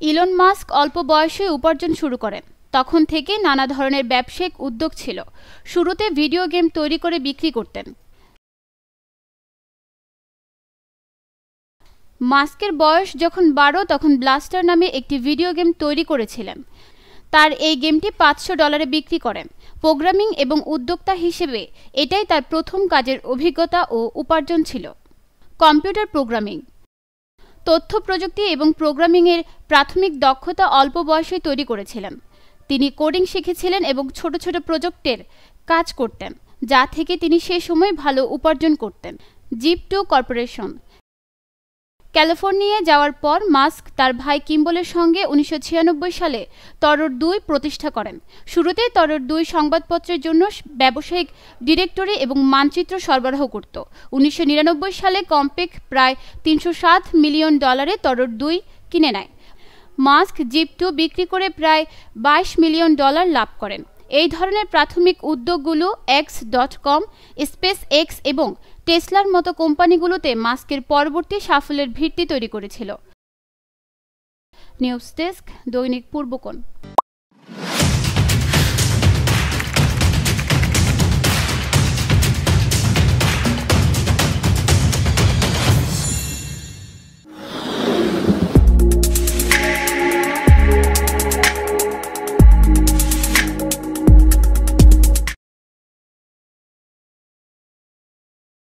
Elon Musk অল্প বয়সে উপার্জন শুরু করেন। তখন থেকে নানা ধরনের ব্যবসায়িক উদ্যোগ ছিল। শুরুতে ভিডিও গেম তৈরি করে বিক্রি করতেন। মাস্কের বয়স যখন 12 তখন ব্লাস্টার নামে একটি ভিডিও গেম তৈরি করেছিলেন। তার এই গেমটি $500 বিক্রি করেন। প্রোগ্রামিং এবং উদ্যোক্তা হিসেবে এটাই তার প্রথম কাজের অভিজ্ঞতা ও উপার্জন ছিল। কম্পিউটার প্রোগ্রামিং, তথ্য প্রযুক্তি এবং প্রোগ্রামিংয়ের প্রাথমিক দক্ষতা অল্প বয়সেই তৈরি করেছিলেন। তিনি কোডিং শিখেছিলেন এবং ছোট ছোট প্রজেক্টের কাজ করতেন, যা থেকে তিনি সে সময় ভালো উপার্জন করতেন। জিপ2 কর্পোরেশন, ক্যালিফোর্নিয়ায় যাওয়ার পর মাস্ক তার ভাই কিম্বলের সঙ্গে 1996 সালে তরর 2 প্রতিষ্ঠা করেন। শুরুতে তরর 2 সংবাদপত্রের জন্য ব্যবসায়িক ডিরেক্টরি এবং মানচিত্র সরবরাহ করত। 1999 সালে কম্পেক প্রায় $307 মিলিয়ন তরর 2 কিনে নেয়। মাস্ক জিপ2 বিক্রি করে প্রায় $22 মিলিয়ন লাভ করেন। এই ধরনের প্রাথমিক উদ্যোগগুলো X.com, SpaceX এবং টেসলার মতো কোম্পানিগুলোতে মাস্কের পরবর্তী সাফল্যের ভিত্তি তৈরি করেছিল। নিউজ ডেস্ক, দৈনিক পূর্বকোণ।